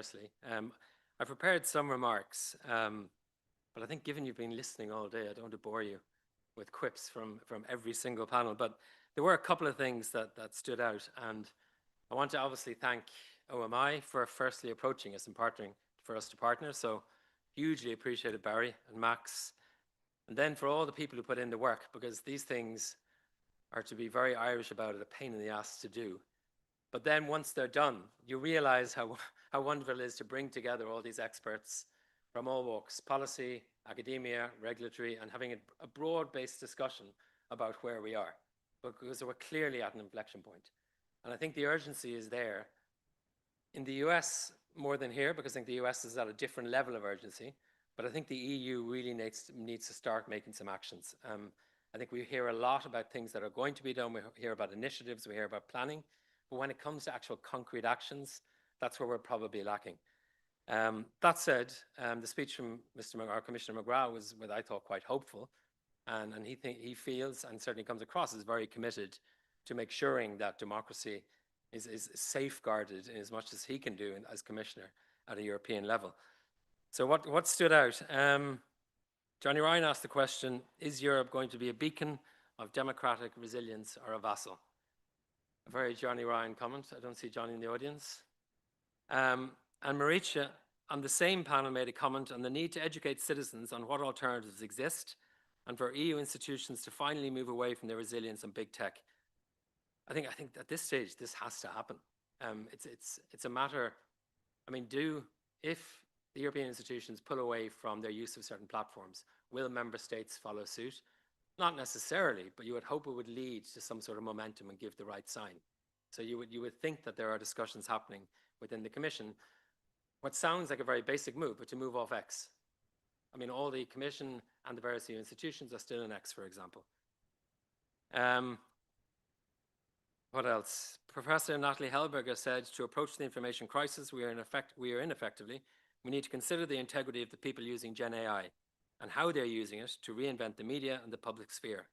Firstly, I prepared some remarks, but I think given you've been listening all day, I don't want to bore you with quips from every single panel. But there were a couple of things that stood out, and I want to obviously thank OMI for firstly approaching us and partnering for us to partner. So hugely appreciated Barry and Max, and then for all the people who put in the work, because these things are, to be very Irish about it, a pain in the ass to do. But then once they're done, you realize how wonderful it is to bring together all these experts from all walks, policy, academia, regulatory, and having a broad-based discussion about where we are, because we're clearly at an inflection point. And I think the urgency is there in the US more than here, because I think the US is at a different level of urgency, but I think the EU really needs to start making some actions. I think we hear a lot about things that are going to be done. We hear about initiatives, we hear about planning, but when it comes to actual concrete actions, that's where we're probably lacking. That said, the speech from our Commissioner McGrath was what I thought quite hopeful, and he feels and certainly comes across as very committed to make sure that democracy is safeguarded in as much as he can do as Commissioner at a European level. So what stood out? Johnny Ryan asked the question, is Europe going to be a beacon of democratic resilience or a vassal? A very Johnny Ryan comment. I don't see Johnny in the audience. And Maricha, on the same panel, made a comment on the need to educate citizens on what alternatives exist and for EU institutions to finally move away from their resilience on big tech. I think at this stage, this has to happen. It's a matter, I mean, if the European institutions pull away from their use of certain platforms, will member states follow suit? Not necessarily, but you would hope it would lead to some sort of momentum and give the right sign. So you would think that there are discussions happening within the Commission. What sounds like a very basic move, but to move off X. I mean, all the Commission and the various EU institutions are still in X, for example. What else? Professor Natalie Hellberger said, to approach the information crisis we are in effectively, we need to consider the integrity of the people using Gen AI and how they're using it to reinvent the media and the public sphere.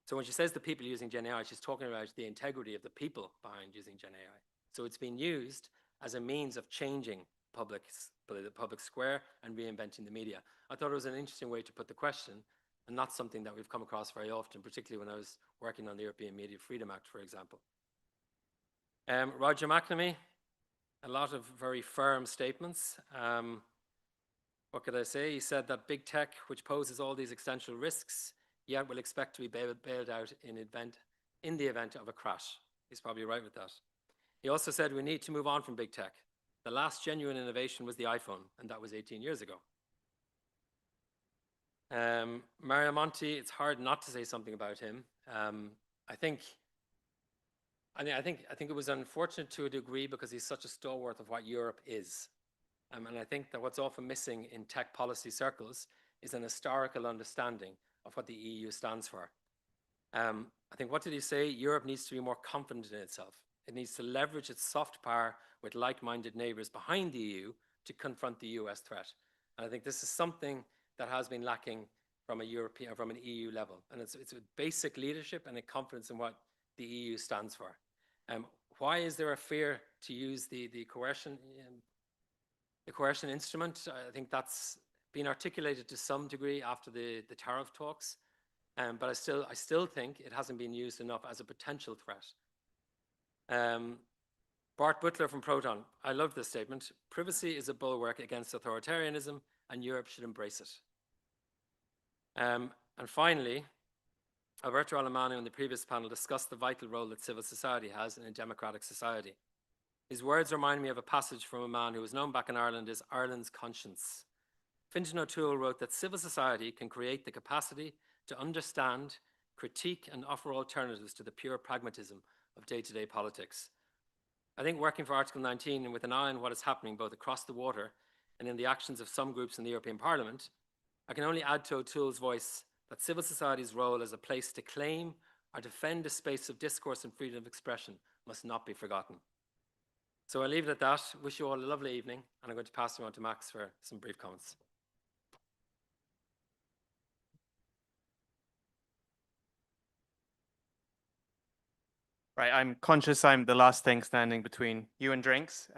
So when she says the people using Gen AI, she's talking about the integrity of the people behind using Gen AI. So it's been used as a means of changing the public square and reinventing the media. I thought it was an interesting way to put the question, and not something that we've come across very often, particularly when I was working on the European Media Freedom Act, for example. Roger McNamee, a lot of very firm statements. What could I say? He said that big tech, which poses all these existential risks, yet will expect to be bailed out in the event of a crash. He's probably right with that. He also said we need to move on from big tech. The last genuine innovation was the iPhone, and that was 18 years ago. Mario Monti, it's hard not to say something about him. I think it was unfortunate to a degree because he's such a stalwart of what Europe is. And I think that what's often missing in tech policy circles is an historical understanding of what the EU stands for. I think, what did he say? Europe needs to be more confident in itself. It needs to leverage its soft power with like-minded neighbors behind the EU to confront the US threat. And I think this is something that has been lacking from an EU level. And it's a basic leadership and a confidence in what the EU stands for. Why is there a fear to use the coercion instrument? I think that's been articulated to some degree after the tariff talks, but I still think it hasn't been used enough as a potential threat. Bart Butler from Proton, I love this statement. Privacy is a bulwark against authoritarianism, and Europe should embrace it. And finally, Alberto Alemano in the previous panel discussed the vital role that civil society has in a democratic society. His words remind me of a passage from a man who was known back in Ireland as Ireland's conscience. Fintan O'Toole wrote that civil society can create the capacity to understand, critique, and offer alternatives to the pure pragmatism of day-to-day politics. I think working for Article 19 and with an eye on what is happening both across the water and in the actions of some groups in the European Parliament, I can only add to O'Toole's voice that civil society's role as a place to claim or defend a space of discourse and freedom of expression must not be forgotten. So I'll leave it at that. Wish you all a lovely evening, and I'm going to pass you on to Max for some brief comments. Right, I'm conscious I'm the last thing standing between you and drinks,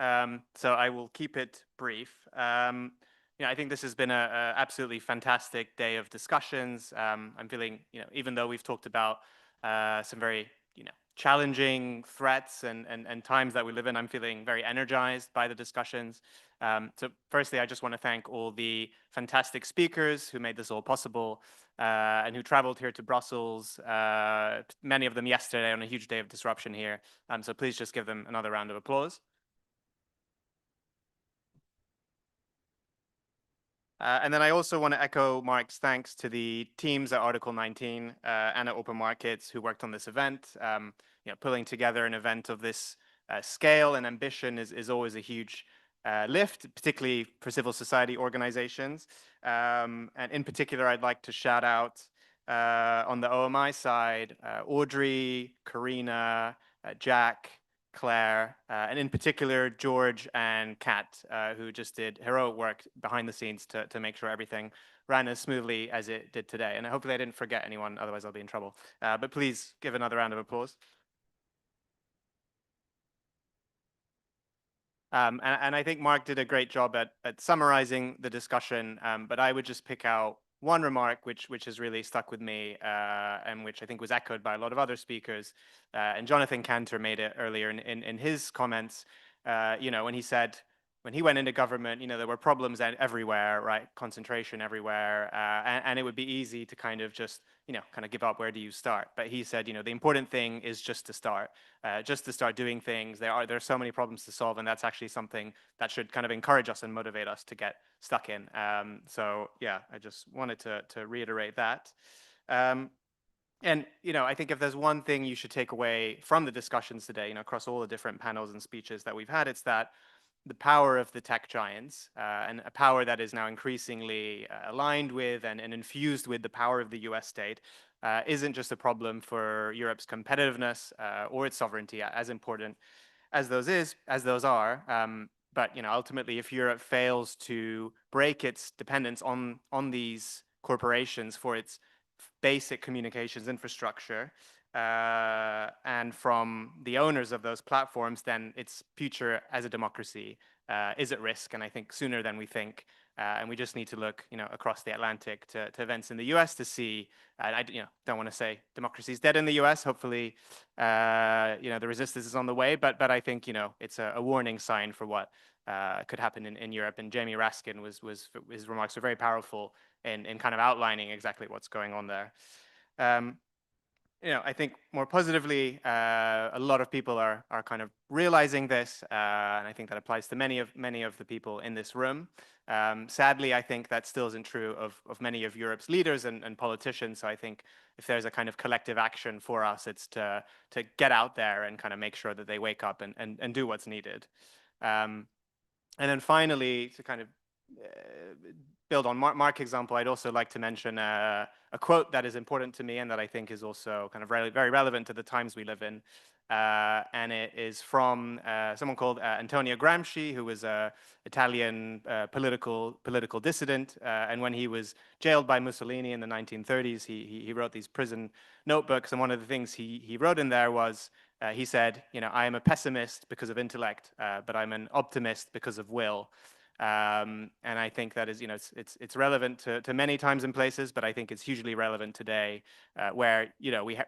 so I will keep it brief. I think this has been a absolutely fantastic day of discussions. I'm feeling, even though we've talked about some very, challenging threats and times that we live in, I'm feeling very energized by the discussions. So firstly, I just want to thank all the fantastic speakers who made this all possible and who traveled here to Brussels, many of them yesterday on a huge day of disruption here. So please just give them another round of applause. And then I also want to echo Mark's thanks to the teams at Article 19 and at Open Markets who worked on this event. Pulling together an event of this scale and ambition is always a huge lift, particularly for civil society organizations. And in particular, I'd like to shout out on the OMI side, Audrey, Karina, Jack, Claire, and in particular, George and Kat, who just did heroic work behind the scenes to make sure everything ran as smoothly as it did today. And hopefully I didn't forget anyone, otherwise I'll be in trouble. But please give another round of applause. And I think Mark did a great job at summarizing the discussion, but I would just pick out one remark which has really stuck with me and which I think was echoed by a lot of other speakers. And Jonathan Cantor made it earlier in his comments, when he said, when he went into government, there were problems everywhere, right? Concentration everywhere. And it would be easy to kind of just, kind of give up. Where do you start? But he said, the important thing is just to start doing things. There are so many problems to solve, and that's actually something that should kind of encourage us and motivate us to get stuck in. So yeah, I just wanted to reiterate that. And I think if there's one thing you should take away from the discussions today, across all the different panels and speeches that we've had, it's that the power of the tech giants and a power that is now increasingly aligned with and infused with the power of the US state isn't just a problem for Europe's competitiveness or its sovereignty, as important as those are. But ultimately, if Europe fails to break its dependence on these corporations for its basic communications infrastructure and from the owners of those platforms, then its future as a democracy is at risk. And I think sooner than we think. And we just need to look, across the Atlantic to events in the U.S. to see. And I, don't want to say democracy is dead in the U.S. Hopefully, the resistance is on the way. But I think, it's a warning sign for what could happen in Europe. And Jamie Raskin his remarks were very powerful in kind of outlining exactly what's going on there. Um, I think more positively, a lot of people are kind of realizing this, and I think that applies to many of the people in this room. Sadly, I think that still isn't true of many of Europe's leaders and politicians. So I think if there's a kind of collective action for us, it's to get out there and kind of make sure that they wake up and do what's needed. And then finally, to kind of build on Mark's example, I'd also like to mention a quote that is important to me and that I think is also kind of very relevant to the times we live in. And it is from someone called Antonio Gramsci, who was an Italian political dissident. And when he was jailed by Mussolini in the 1930s, he wrote these prison notebooks. And one of the things he wrote in there was, he said, I am a pessimist because of intellect, but I'm an optimist because of will. And I think that is, it's relevant to many times and places, but I think it's hugely relevant today, where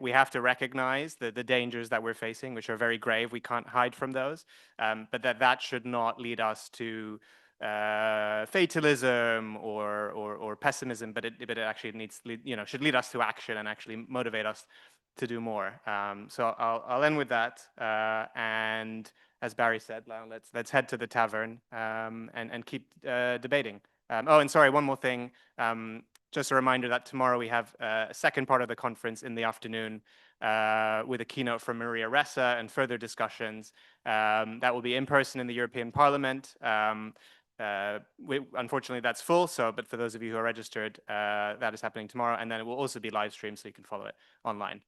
we have to recognize the dangers that we're facing, which are very grave. We can't hide from those, but that should not lead us to fatalism or pessimism, but it actually should lead us to action and actually motivate us to do more. So I'll end with that, and as Barry said, let's head to the tavern and keep debating. Oh, and sorry, one more thing. Just a reminder that tomorrow we have a second part of the conference in the afternoon with a keynote from Maria Ressa and further discussions. That will be in person in the European Parliament. Unfortunately, that's full. But for those of you who are registered, that is happening tomorrow, and then it will also be live streamed, so you can follow it online.